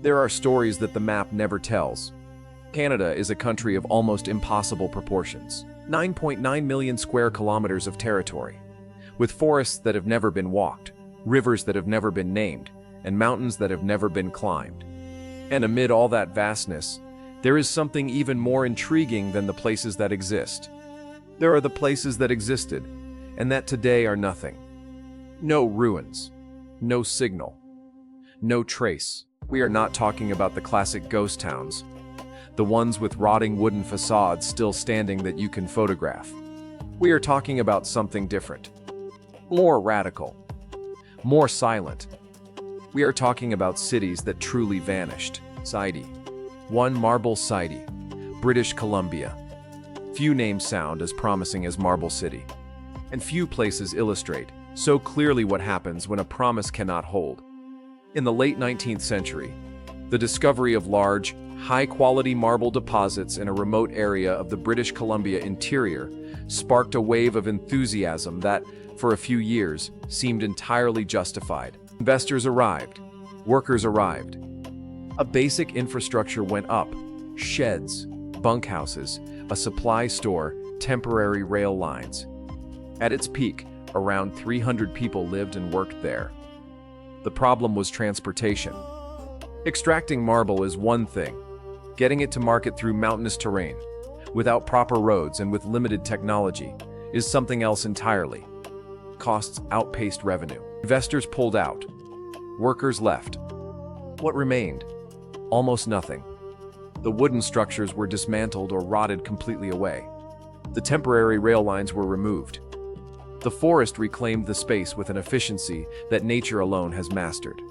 There are stories that the map never tells. Canada is a country of almost impossible proportions. 9.9 million square kilometers of territory, with forests that have never been walked, rivers that have never been named, and mountains that have never been climbed. And amid all that vastness, there is something even more intriguing than the places that exist. There are the places that existed, and that today are nothing. No ruins, no signal, no trace. We are not talking about the classic ghost towns, the ones with rotting wooden facades still standing that you can photograph. We are talking about something different, more radical, more silent. We are talking about cities that truly vanished. Sidey. One Marble City, British Columbia. Few names sound as promising as Marble City, and few places illustrate so clearly what happens when a promise cannot hold. In the late 19th century, the discovery of large, high-quality marble deposits in a remote area of the British Columbia interior sparked a wave of enthusiasm that, for a few years, seemed entirely justified. Investors arrived, workers arrived. A basic infrastructure went up: sheds, bunkhouses, a supply store, temporary rail lines. At its peak, around 300 people lived and worked there. The problem was transportation. Extracting marble is one thing. Getting it to market through mountainous terrain, without proper roads and with limited technology, is something else entirely. Costs outpaced revenue. Investors pulled out. Workers left. What remained? Almost nothing. The wooden structures were dismantled or rotted completely away. The temporary rail lines were removed. The forest reclaimed the space with an efficiency that nature alone has mastered.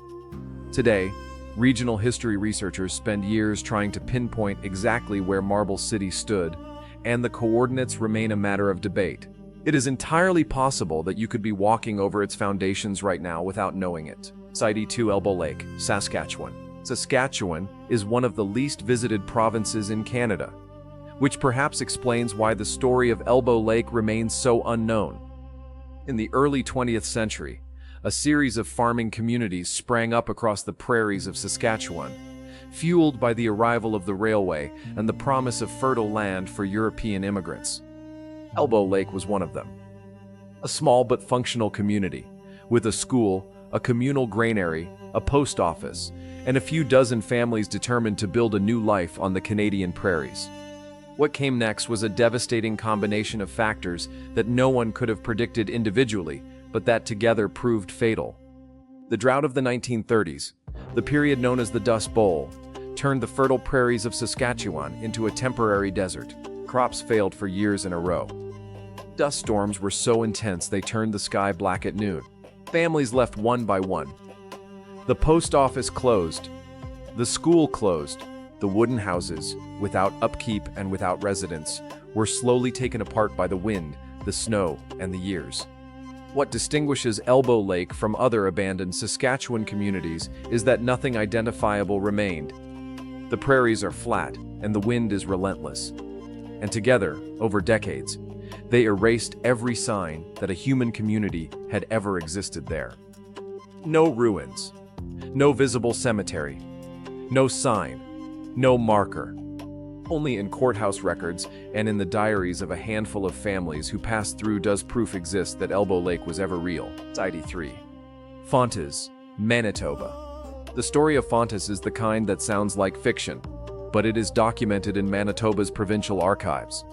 Today, regional history researchers spend years trying to pinpoint exactly where Marble City stood, and the coordinates remain a matter of debate. It is entirely possible that you could be walking over its foundations right now without knowing it. Site 2 Elbow Lake, Saskatchewan. Saskatchewan is one of the least visited provinces in Canada, which perhaps explains why the story of Elbow Lake remains so unknown. In the early 20th century, a series of farming communities sprang up across the prairies of Saskatchewan, fueled by the arrival of the railway and the promise of fertile land for European immigrants. Elbow Lake was one of them. A small but functional community, with a school, a communal granary, a post office, and a few dozen families determined to build a new life on the Canadian prairies. What came next was a devastating combination of factors that no one could have predicted individually, but that together proved fatal. The drought of the 1930s, the period known as the Dust Bowl, turned the fertile prairies of Saskatchewan into a temporary desert. Crops failed for years in a row. Dust storms were so intense they turned the sky black at noon. Families left one by one. The post office closed. The school closed. The wooden houses, without upkeep and without residents, were slowly taken apart by the wind, the snow, and the years. What distinguishes Elbow Lake from other abandoned Saskatchewan communities is that nothing identifiable remained. The prairies are flat, and the wind is relentless. And together, over decades, they erased every sign that a human community had ever existed there. No ruins, no visible cemetery, no sign, no marker. Only in courthouse records and in the diaries of a handful of families who passed through does proof exist that Elbow Lake was ever real. Site 3. Fontas, Manitoba. The story of Fontas is the kind that sounds like fiction, but it is documented in Manitoba's provincial archives.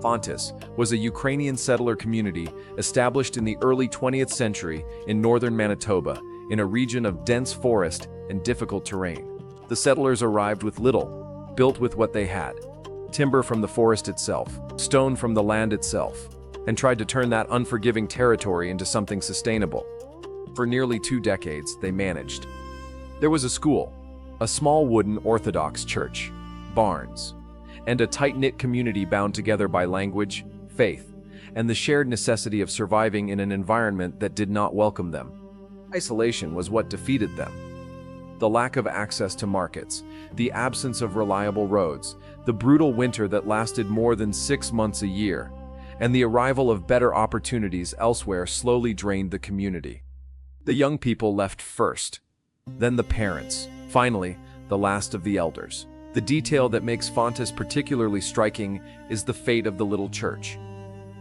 Fontas was a Ukrainian settler community established in the early 20th century in northern Manitoba, in a region of dense forest and difficult terrain. The settlers arrived with little, built with what they had: timber from the forest itself, stone from the land itself, and tried to turn that unforgiving territory into something sustainable. For nearly 2 decades, they managed. There was a school, a small wooden Orthodox church, barns, and a tight-knit community bound together by language, faith, and the shared necessity of surviving in an environment that did not welcome them. Isolation was what defeated them. The lack of access to markets, the absence of reliable roads, the brutal winter that lasted more than 6 months a year, and the arrival of better opportunities elsewhere slowly drained the community. The young people left first, then the parents, finally, the last of the elders. The detail that makes Fontas particularly striking is the fate of the little church.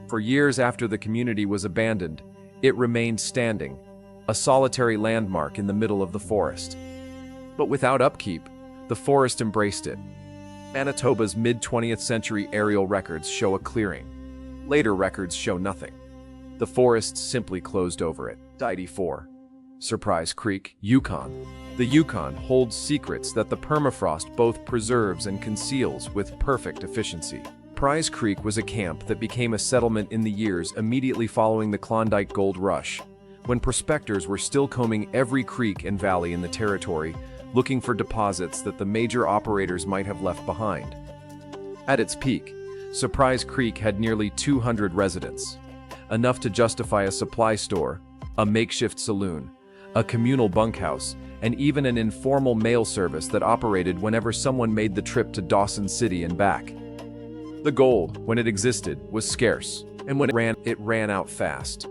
For years after the community was abandoned, it remained standing, a solitary landmark in the middle of the forest. But without upkeep, the forest embraced it. Manitoba's mid-20th century aerial records show a clearing. Later records show nothing. The forest simply closed over it. 4. Surprise Creek, Yukon. The Yukon holds secrets that the permafrost both preserves and conceals with perfect efficiency. Surprise Creek was a camp that became a settlement in the years immediately following the Klondike Gold Rush, when prospectors were still combing every creek and valley in the territory, looking for deposits that the major operators might have left behind. At its peak, Surprise Creek had nearly 200 residents, enough to justify a supply store, a makeshift saloon, a communal bunkhouse, and even an informal mail service that operated whenever someone made the trip to Dawson City and back. The gold, when it existed, was scarce, and when it ran out fast.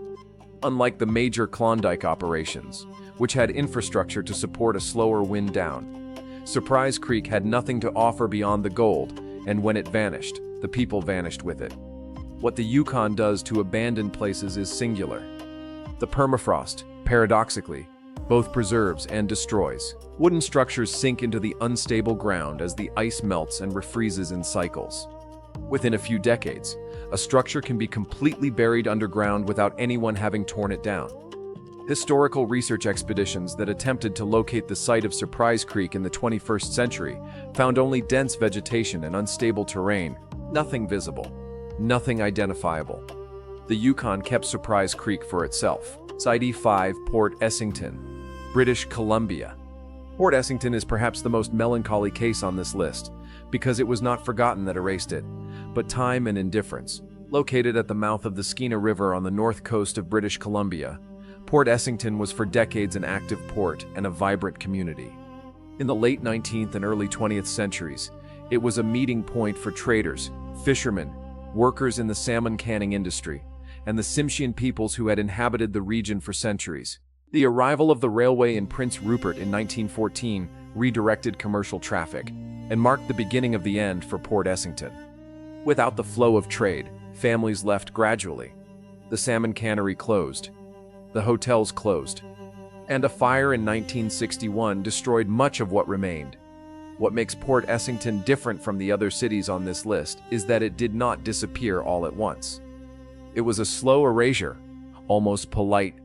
Unlike the major Klondike operations, which had infrastructure to support a slower wind down, Surprise Creek had nothing to offer beyond the gold, and when it vanished, the people vanished with it. What the Yukon does to abandoned places is singular. The permafrost, paradoxically, both preserves and destroys. Wooden structures sink into the unstable ground as the ice melts and refreezes in cycles. Within a few decades, a structure can be completely buried underground without anyone having torn it down. Historical research expeditions that attempted to locate the site of Surprise Creek in the 21st century found only dense vegetation and unstable terrain, nothing visible, nothing identifiable. The Yukon kept Surprise Creek for itself. Site 5, Port Essington, British Columbia. Port Essington is perhaps the most melancholy case on this list, because it was not forgotten that erased it, but time and indifference. Located at the mouth of the Skeena River on the north coast of British Columbia, Port Essington was for decades an active port and a vibrant community. In the late 19th and early 20th centuries, it was a meeting point for traders, fishermen, workers in the salmon canning industry, and the Tsimshian peoples who had inhabited the region for centuries. The arrival of the railway in Prince Rupert in 1914 redirected commercial traffic and marked the beginning of the end for Port Essington. Without the flow of trade, families left gradually. The salmon cannery closed. The hotels closed. And a fire in 1961 destroyed much of what remained. What makes Port Essington different from the other cities on this list is that it did not disappear all at once. It was a slow erasure, almost polite,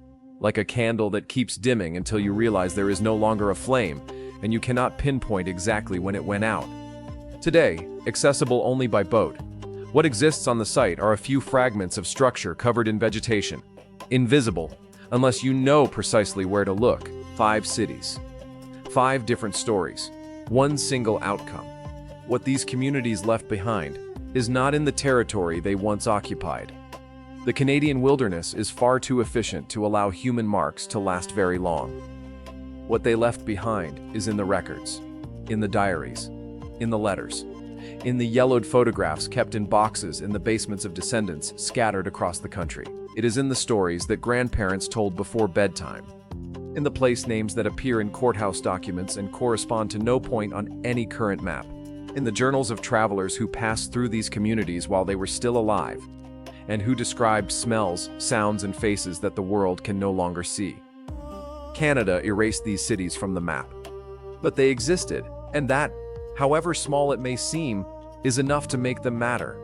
like a candle that keeps dimming until you realize there is no longer a flame, and you cannot pinpoint exactly when it went out. Today, accessible only by boat, what exists on the site are a few fragments of structure covered in vegetation, invisible, unless you know precisely where to look. 5 cities. 5 different stories. One single outcome. What these communities left behind is not in the territory they once occupied. The Canadian wilderness is far too efficient to allow human marks to last very long. What they left behind is in the records, in the diaries, in the letters, in the yellowed photographs kept in boxes in the basements of descendants scattered across the country. It is in the stories that grandparents told before bedtime, in the place names that appear in courthouse documents and correspond to no point on any current map, in the journals of travelers who passed through these communities while they were still alive, and who described smells, sounds, and faces that the world can no longer see. Canada erased these cities from the map. But they existed, and that, however small it may seem, is enough to make them matter.